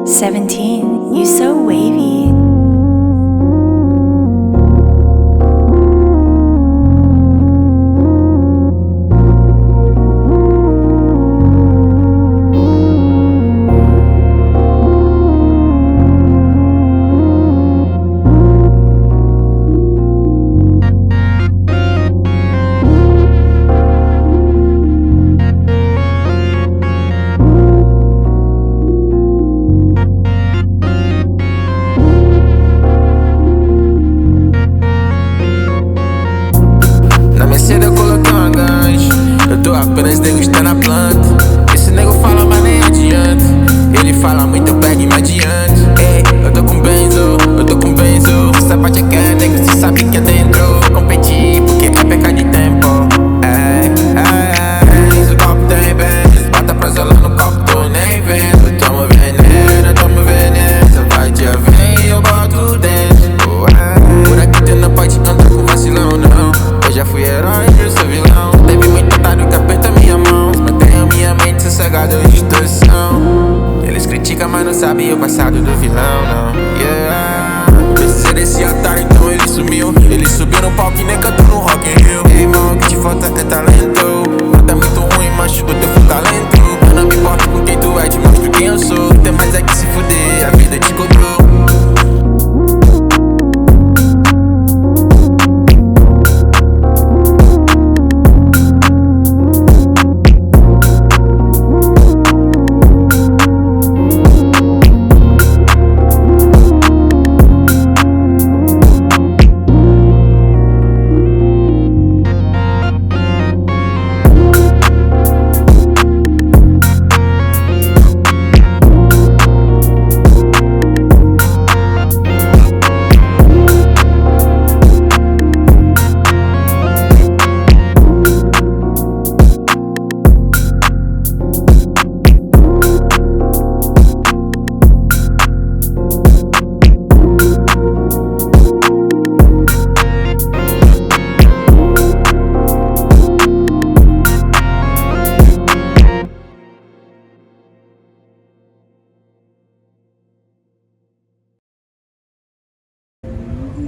17, you so wavy. Apenas nego está na planta. Esse nego fala, mas nem adianta. Ele fala muito, eu pego e me adiante. Ei, eu tô com benzo. Essa parte aqui é nego, cê sabe que é dentro. Vou competir, porque é perca de tempo. Benzo, copo tem benzo. Bota pra zelar no copo, tu nem vendo. Tomo veneno, cê vai te ver, eu boto dentro. Por aqui tu não pode andar com vacilão, não. Eu já fui herói, eu sou vilão. Teve muito otário que aperta minha mão. Mantenho minha mente sossegada em distorção. Eles criticam, mas não sabem o passado do vilão, não. Precisei desse otário, então ele sumiu. Ele subiu no palco e nem cantou no Rock in Rio. Ei, irmão, o que te falta é talento. Não tá muito ruim, mas o teu fundamento. Eu não me importo com quem tu é, te mostro quem eu sou. Tem mais é que se fuder, a vida te cobrou.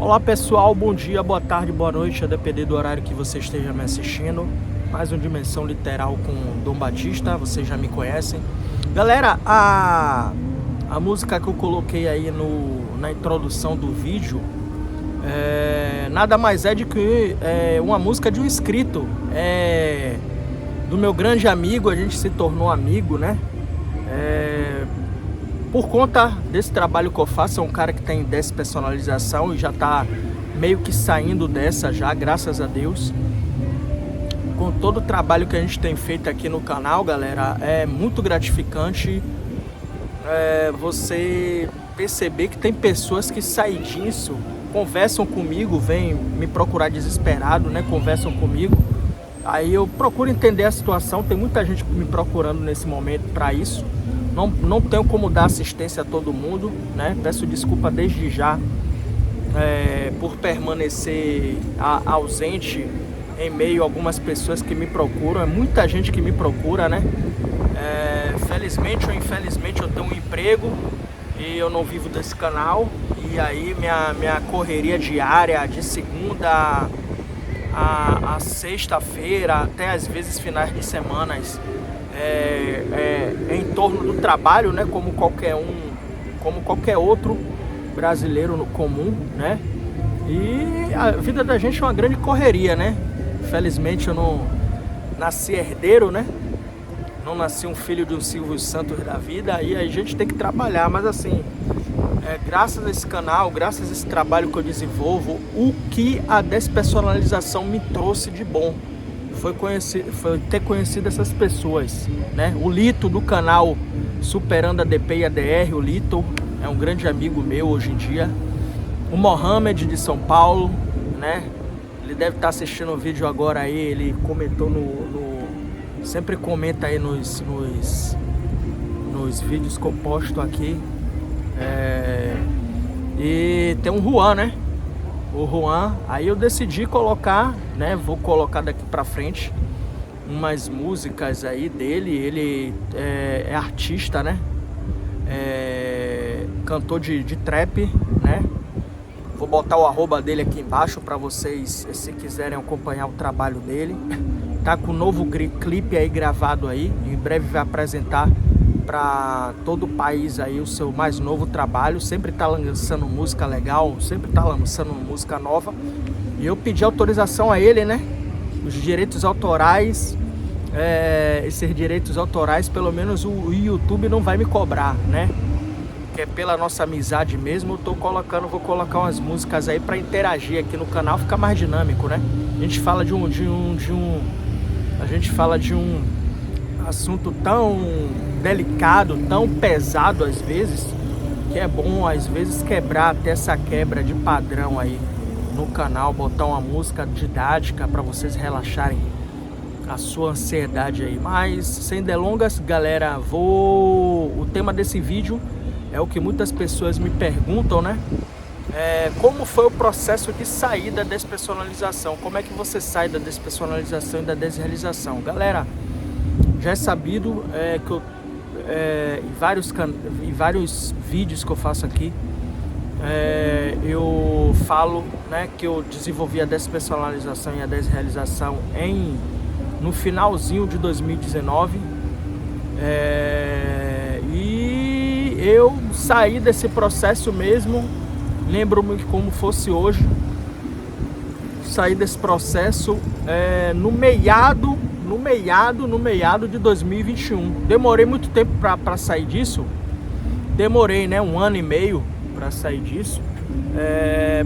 Olá pessoal, bom dia, boa tarde, boa noite, a depender do horário que você esteja me assistindo. Mais um Dimensão Literal com Dom Batista, vocês já me conhecem. Galera, a música que eu coloquei aí na introdução do vídeo nada mais é de que uma música de um inscrito do meu grande amigo. A gente se tornou amigo, né? Por conta desse trabalho que eu faço, é um cara que tem despersonalização e já tá meio que saindo dessa já, graças a Deus. Com todo o trabalho que a gente tem feito aqui no canal, galera, é muito gratificante você perceber que tem pessoas que saem disso, conversam comigo, vêm me procurar desesperado, né? Conversam comigo. Aí eu procuro entender a situação, tem muita gente me procurando nesse momento para isso. Não tenho como dar assistência a todo mundo, né? Peço desculpa desde já por permanecer ausente em meio a algumas pessoas que me procuram. É muita gente que me procura, né? Felizmente ou infelizmente eu tenho um emprego e eu não vivo desse canal. E aí minha correria diária de segunda a sexta-feira, até às vezes finais de semanas, em torno do trabalho, né? Como qualquer outro brasileiro comum, né? E a vida da gente é uma grande correria, né? Felizmente eu não nasci herdeiro, né? Não nasci um filho de um Silvio Santos da vida. Aí a gente tem que trabalhar, mas assim, graças a esse canal, graças a esse trabalho que eu desenvolvo, o que a despersonalização me trouxe de bom foi ter conhecido essas pessoas, né? O Lito do canal Superando a DP e a DR, o Lito é um grande amigo meu hoje em dia. O Mohamed de São Paulo, né? Ele deve estar assistindo o vídeo agora aí, ele comentou sempre comenta aí nos vídeos que eu posto aqui. E tem um Juan, né? O Juan, aí eu decidi colocar, né? Vou colocar daqui pra frente umas músicas aí dele. Ele é artista, né? cantor de trap, né? Vou botar o arroba dele aqui embaixo para vocês, se quiserem acompanhar o trabalho dele. Tá com um novo clipe aí gravado aí, em breve vai apresentar para todo o país aí o seu mais novo trabalho. Sempre tá lançando música legal, sempre tá lançando música nova. E eu pedi autorização a ele, né? Os direitos autorais, esses direitos autorais, pelo menos o YouTube não vai me cobrar, né? Que é pela nossa amizade mesmo, vou colocar umas músicas aí para interagir aqui no canal, ficar mais dinâmico, né? A gente fala de um assunto tão delicado, tão pesado às vezes, que é bom às vezes quebrar até essa quebra de padrão aí no canal, botar uma música didática para vocês relaxarem a sua ansiedade aí. Mas sem delongas, galera, o tema desse vídeo é o que muitas pessoas me perguntam, né? Como foi o processo de sair da despersonalização? Como é que você sai da despersonalização e da desrealização? Galera, já é sabido que eu, em vários vídeos que eu faço aqui, eu falo, né, que eu desenvolvi a despersonalização e a desrealização no finalzinho de 2019. E eu saí desse processo mesmo, lembro-me como fosse hoje. Saí desse processo no meado de 2021. Demorei muito tempo para sair disso. Demorei, né, 1 ano e meio para sair disso,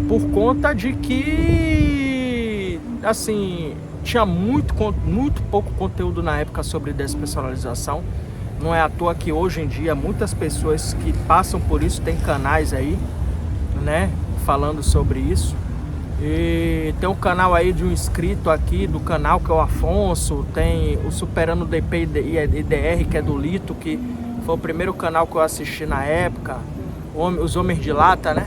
por conta de que, assim, tinha muito pouco conteúdo na época sobre despersonalização. Não é à toa que hoje em dia muitas pessoas que passam por isso tem canais aí, né, falando sobre isso. E tem um canal aí de um inscrito aqui do canal, que é o Afonso. Tem o Superando DP e IDR, que é do Lito, que foi o primeiro canal que eu assisti na época. Os Homens de Lata, né?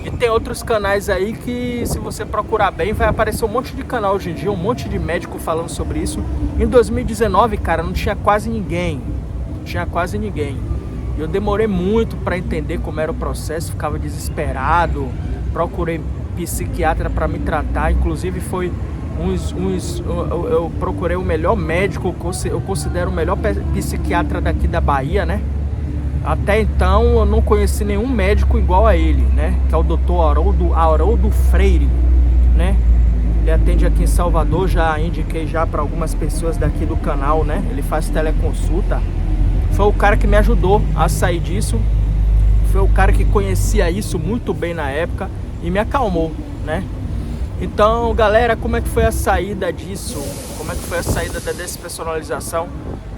E tem outros canais aí que, se você procurar bem, vai aparecer um monte de canal hoje em dia, um monte de médico falando sobre isso. Em 2019, cara, não tinha quase ninguém. Eu demorei muito para entender como era o processo, ficava desesperado, procurei psiquiatra para me tratar. Inclusive foi eu procurei o melhor médico, eu considero o melhor psiquiatra daqui da Bahia, né? Até então eu não conheci nenhum médico igual a ele, né? Que é o Dr. Haroldo Freire, né? Ele atende aqui em Salvador, já indiquei já para algumas pessoas daqui do canal, né? Ele faz teleconsulta. Foi o cara que me ajudou a sair disso. Foi o cara que conhecia isso muito bem na época e me acalmou, né? Então, galera, como é que foi a saída disso? Como é que foi a saída da despersonalização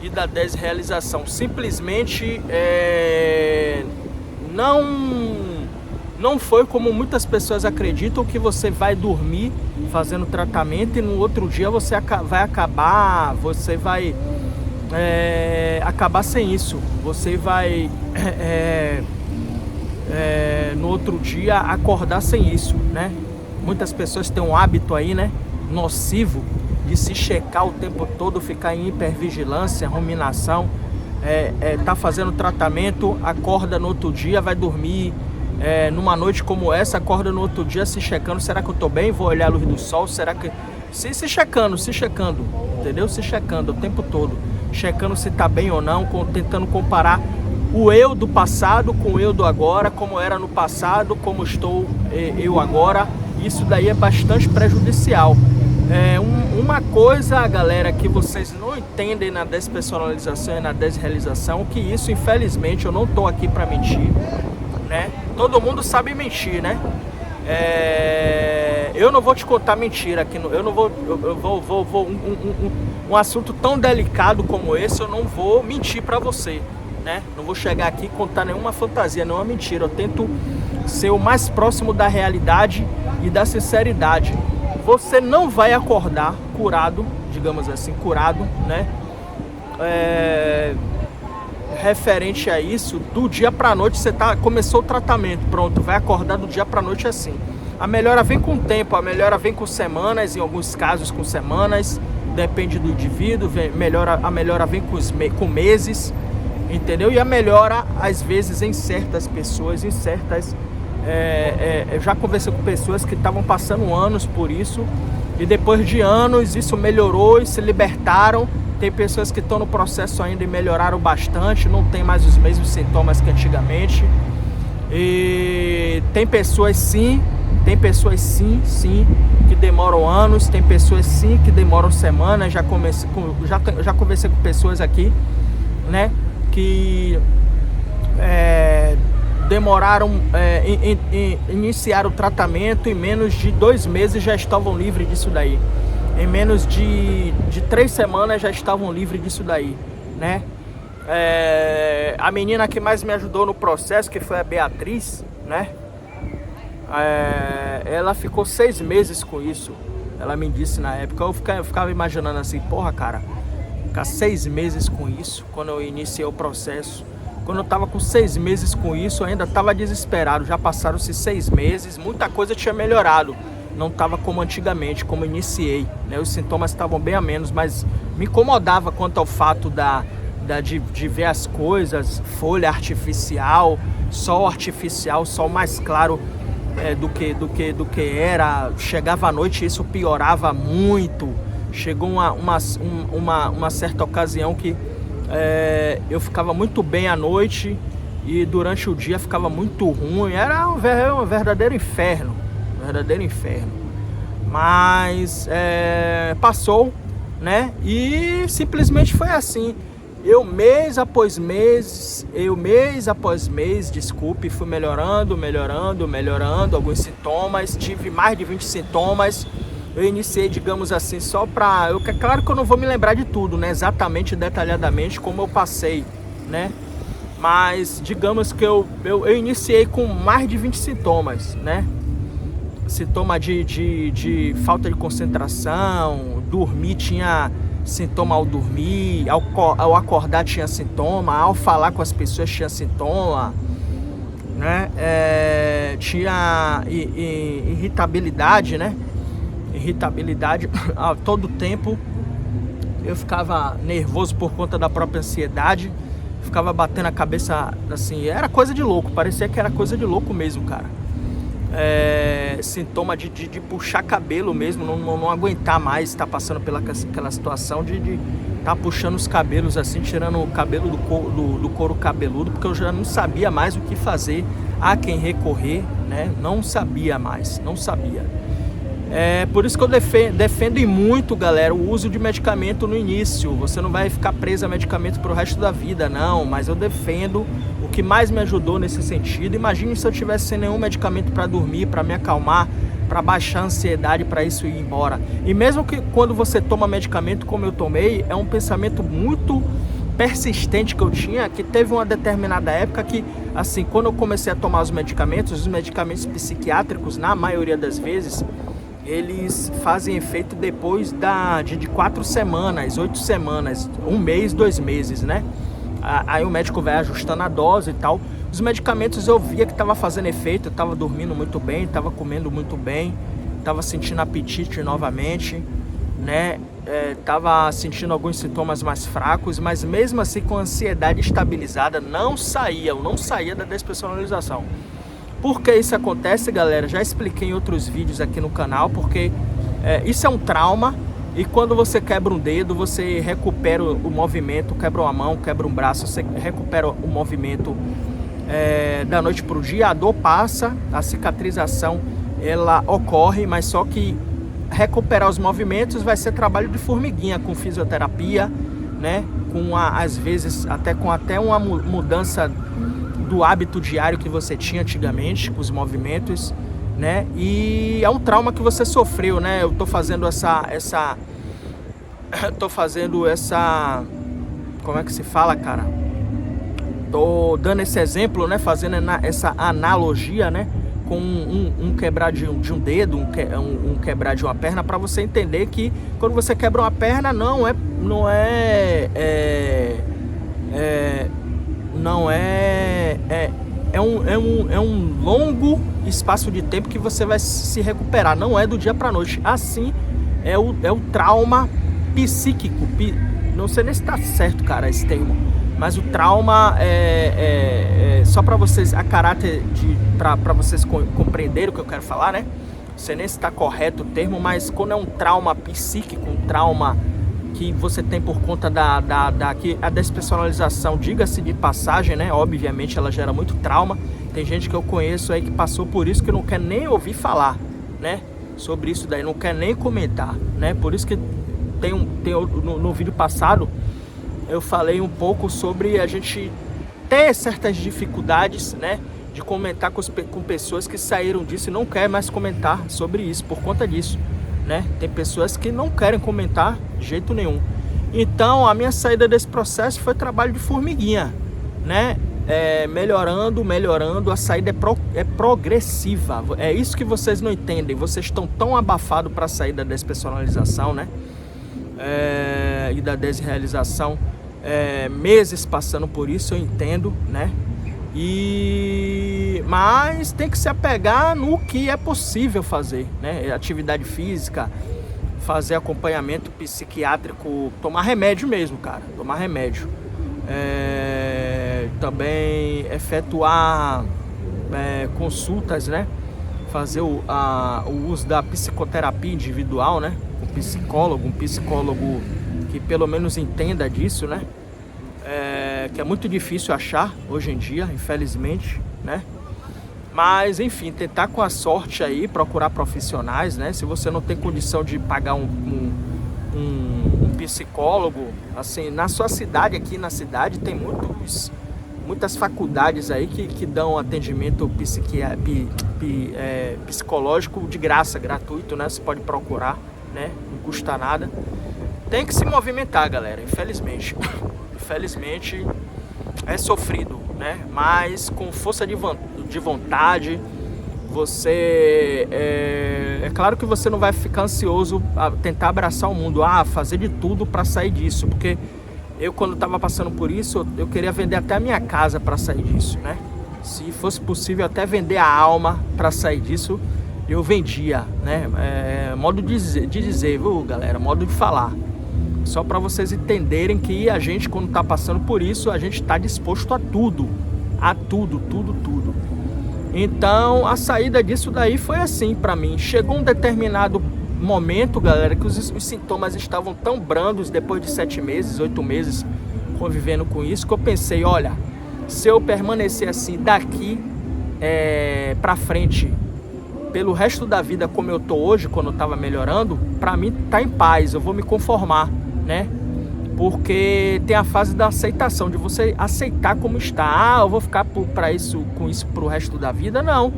e da desrealização? Simplesmente não foi como muitas pessoas acreditam, que você vai dormir fazendo tratamento e no outro dia você vai acabar sem isso. Você vai no outro dia acordar sem isso, né? Muitas pessoas têm um hábito aí, né, nocivo, de se checar o tempo todo, ficar em hipervigilância, ruminação, tá fazendo tratamento, acorda no outro dia, vai dormir, numa noite como essa, acorda no outro dia se checando: será que eu tô bem? Vou olhar a luz do sol, será que... Se checando, entendeu? Se checando o tempo todo, checando se tá bem ou não, tentando comparar o eu do passado com o eu do agora, como era no passado, como estou eu agora. Isso daí é bastante prejudicial. Uma coisa, galera, que vocês não entendem na despersonalização e na desrealização, que isso, infelizmente, eu não tô aqui para mentir, né? Todo mundo sabe mentir, né? Eu não vou te contar mentira aqui, um assunto tão delicado como esse, eu não vou mentir para você, né? Não vou chegar aqui e contar nenhuma fantasia, nenhuma mentira. Eu tento ser o mais próximo da realidade e da sinceridade. Você não vai acordar curado, digamos assim, né? Referente a isso, do dia pra noite começou o tratamento, pronto, vai acordar do dia pra noite assim. A melhora vem com o tempo, a melhora vem com semanas, em alguns casos com semanas, depende do indivíduo. A melhora vem com meses. entendeu? E a melhora, às vezes, em certas pessoas, em certas... eu já conversei com pessoas que estavam passando anos por isso, e depois de anos isso melhorou e se libertaram. Tem pessoas que estão no processo ainda e melhoraram bastante, não tem mais os mesmos sintomas que antigamente. E tem pessoas sim, que demoram anos, tem pessoas sim que demoram semanas. Já conversei com pessoas aqui, né, que demoraram, iniciaram o tratamento, em menos de 2 meses já estavam livres disso daí. Em menos de 3 semanas já estavam livres disso daí, né? A menina que mais me ajudou no processo, que foi a Beatriz, né? Ela ficou 6 meses com isso. Ela me disse na época. Eu ficava imaginando assim, porra, cara, ficar 6 meses com isso, quando eu iniciei o processo. Quando eu tava com 6 meses com isso, eu ainda tava desesperado. Já passaram-se 6 meses, muita coisa tinha melhorado. Não tava como antigamente, como iniciei, né? Os sintomas estavam bem a menos, mas me incomodava quanto ao fato de ver as coisas, folha artificial, sol mais claro do que era. Chegava à noite e isso piorava muito. Chegou uma certa ocasião que eu ficava muito bem à noite e durante o dia ficava muito ruim. Era um verdadeiro inferno. Mas passou, né? E simplesmente foi assim. Eu mês após mês, fui melhorando alguns sintomas. Tive mais de 20 sintomas. Eu iniciei, digamos assim, só pra... Claro que eu não vou me lembrar de tudo, né? Exatamente, detalhadamente, como eu passei, né? Mas digamos que eu iniciei com mais de 20 sintomas, né? Sintoma de falta de concentração, dormir tinha sintoma ao dormir, ao acordar tinha sintoma, ao falar com as pessoas tinha sintoma, né? Tinha irritabilidade, né? Irritabilidade a todo tempo. Eu ficava nervoso por conta da própria ansiedade, ficava batendo a cabeça assim, era coisa de louco, parecia que era coisa de louco mesmo, cara. Sintoma de puxar cabelo mesmo, não aguentar mais estar passando pelaquela situação de estar puxando os cabelos assim, tirando o cabelo do couro cabeludo, porque eu já não sabia mais o que fazer, a quem recorrer, né? Não sabia. Por isso que eu defendo muito, galera, o uso de medicamento no início. Você não vai ficar preso a medicamento pro resto da vida, não. Mas eu defendo. O que mais me ajudou nesse sentido, imagine se eu tivesse sem nenhum medicamento para dormir, para me acalmar, para baixar a ansiedade, para isso ir embora. E mesmo que quando você toma medicamento como eu tomei, é um pensamento muito persistente que eu tinha, que teve uma determinada época que, assim, quando eu comecei a tomar os medicamentos psiquiátricos, na maioria das vezes, eles fazem efeito depois de 4 semanas, 8 semanas, 1 mês, 2 meses, né? Aí o médico vai ajustando a dose e tal. Os medicamentos eu via que estava fazendo efeito, eu estava dormindo muito bem, estava comendo muito bem, estava sentindo apetite novamente, né? Estava sentindo alguns sintomas mais fracos, mas mesmo assim com a ansiedade estabilizada, eu não saía da despersonalização. Por que isso acontece, galera? Já expliquei em outros vídeos aqui no canal, porque isso é um trauma. E quando você quebra um dedo, você recupera o movimento, quebra uma mão, quebra um braço, você recupera o movimento da noite para o dia, a dor passa, a cicatrização ela ocorre, mas só que recuperar os movimentos vai ser trabalho de formiguinha, com fisioterapia, né? Às vezes até uma mudança do hábito diário que você tinha antigamente, com os movimentos, né? E é um trauma que você sofreu, né? Eu tô fazendo essa como é que se fala, cara? Tô dando esse exemplo, né? Fazendo essa analogia, né? Com um quebrar de um dedo, um quebrar de uma perna, para você entender que quando você quebra uma perna é um longo espaço de tempo que você vai se recuperar, não é do dia para noite. Assim é o trauma psíquico, não sei nem se tá certo, cara, esse termo, Mas o trauma só para vocês, a caráter para vocês compreenderem o que eu quero falar, né? Não sei nem se está correto o termo, mas quando é um trauma psíquico, um trauma que você tem por conta que a despersonalização, diga-se de passagem, né? Obviamente ela gera muito trauma. Tem gente que eu conheço aí que passou por isso que não quer nem ouvir falar, né? Sobre isso daí, não quer nem comentar, né? Por isso que no vídeo passado eu falei um pouco sobre a gente ter certas dificuldades, né? De comentar com pessoas que saíram disso e não querem mais comentar sobre isso por conta disso, né? Tem pessoas que não querem comentar de jeito nenhum. Então a minha saída desse processo foi trabalho de formiguinha, né? Melhorando, a saída é progressiva. É isso que vocês não entendem. Vocês estão tão abafados para sair da despersonalização, né? E da desrealização, meses passando por isso, eu entendo, né? Mas tem que se apegar no que é possível fazer, né? Atividade física, fazer acompanhamento psiquiátrico, tomar remédio mesmo, cara, tomar remédio. Também efetuar consultas, né? Fazer o uso da psicoterapia individual, né? Um psicólogo que pelo menos entenda disso, né? Que é muito difícil achar hoje em dia, infelizmente, né? Mas enfim, tentar com a sorte aí, procurar profissionais, né? Se você não tem condição de pagar um psicólogo, assim, na sua cidade, aqui na cidade tem muitas faculdades aí que dão atendimento psicológico de graça, gratuito, né? Você pode procurar, né? Não custa nada. Tem que se movimentar, galera, infelizmente. Infelizmente é sofrido, né? Mas com força de vontade, você... É claro que você não vai ficar ansioso a tentar abraçar o mundo, fazer de tudo para sair disso, porque eu, quando estava passando por isso, eu queria vender até a minha casa para sair disso, né? Se fosse possível até vender a alma para sair disso, eu vendia, né? Modo de dizer, viu, galera? Modo de falar. Só para vocês entenderem que a gente, quando está passando por isso, a gente está disposto a tudo. A tudo. Então, a saída disso daí foi assim para mim. Chegou um determinado momento, galera, que os sintomas estavam tão brandos depois de 7 meses, 8 meses convivendo com isso, que eu pensei, olha, se eu permanecer assim daqui para frente, pelo resto da vida como eu tô hoje, quando eu tava melhorando, para mim tá em paz, eu vou me conformar, né? Porque tem a fase da aceitação, de você aceitar como está. Eu vou ficar com isso pro resto da vida. Não.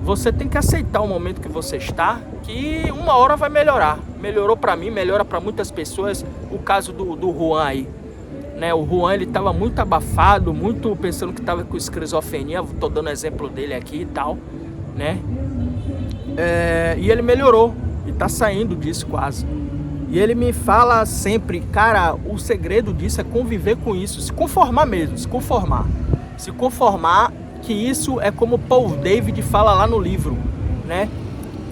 Você tem que aceitar o momento que você está, que uma hora vai melhorar. Melhorou para mim, melhora para muitas pessoas. O caso do Juan aí, né? O Juan, ele tava muito abafado, muito pensando que tava com esquizofrenia. Tô dando exemplo dele aqui e tal, né? E ele melhorou e tá saindo disso quase. E ele me fala sempre, cara, o segredo disso é conviver com isso, se conformar mesmo, se conformar que isso é como Paul David fala lá no livro, né?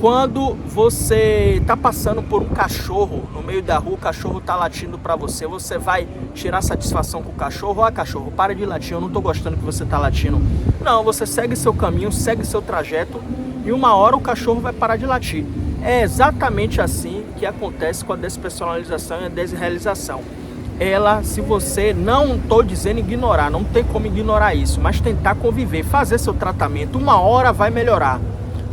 Quando você tá passando por um cachorro no meio da rua, o cachorro tá latindo pra você, você vai tirar satisfação com o cachorro? Cachorro, para de latir, eu não tô gostando que você tá latindo. Não, você segue seu caminho, segue seu trajeto e uma hora o cachorro vai parar de latir. É exatamente assim que acontece com a despersonalização e a desrealização. Ela, se você, não estou dizendo ignorar, não tem como ignorar isso, mas tentar conviver, fazer seu tratamento, uma hora vai melhorar.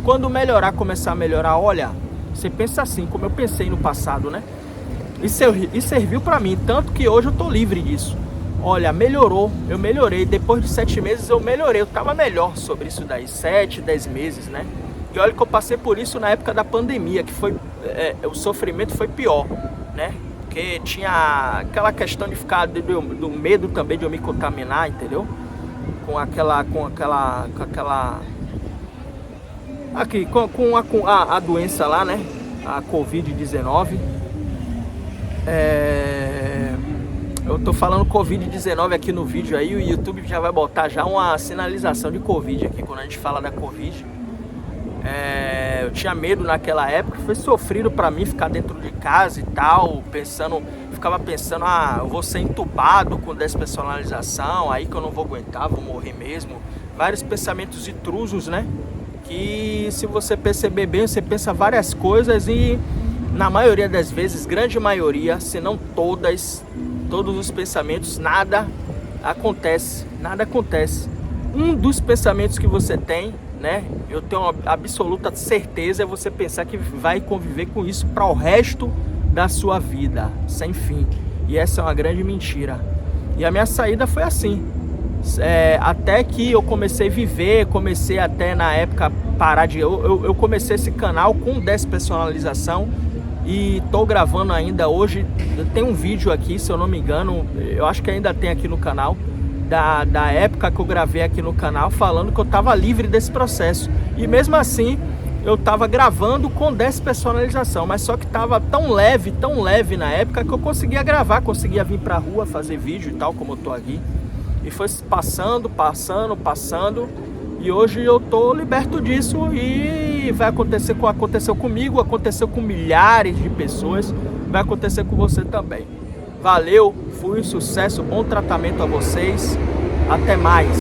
Quando melhorar, começar a melhorar, olha, você pensa assim, como eu pensei no passado, né? E serviu para mim, tanto que hoje eu estou livre disso. Olha, melhorou, eu melhorei, depois de 7 meses eu melhorei, eu estava melhor sobre isso daí, 7, 10 meses, né? E olha que eu passei por isso na época da pandemia, que foi o sofrimento foi pior, né? Porque tinha aquela questão de ficar do medo também de eu me contaminar, entendeu? Com aquela aqui, com a doença lá, né? A Covid-19. Eu tô falando Covid-19 aqui no vídeo aí, o YouTube já vai botar já uma sinalização de Covid aqui quando a gente fala da Covid. Eu tinha medo naquela época, foi sofrido pra mim ficar dentro de casa e tal, ficava pensando, eu vou ser entubado com despersonalização, aí que eu não vou aguentar, vou morrer mesmo. Vários pensamentos intrusos, né? Que se você perceber bem, você pensa várias coisas e na maioria das vezes, grande maioria, se não todos os pensamentos, nada acontece. Um dos pensamentos que você tem, né? Eu tenho uma absoluta certeza, é você pensar que vai conviver com isso para o resto da sua vida, sem fim. E essa é uma grande mentira. E a minha saída foi assim. Até que eu comecei a viver, comecei até na época parar de... Eu comecei esse canal com despersonalização e tô gravando ainda hoje. Eu tenho um vídeo aqui, se eu não me engano, eu acho que ainda tem aqui no canal, da época que eu gravei aqui no canal, falando que eu tava livre desse processo. E mesmo assim, eu tava gravando com despersonalização, mas só que tava tão leve na época que eu conseguia gravar, conseguia vir pra rua fazer vídeo e tal, como eu tô aqui. E foi passando, e hoje eu tô liberto disso e vai acontecer aconteceu comigo, aconteceu com milhares de pessoas, vai acontecer com você também. Valeu, fui um sucesso, bom tratamento a vocês, até mais.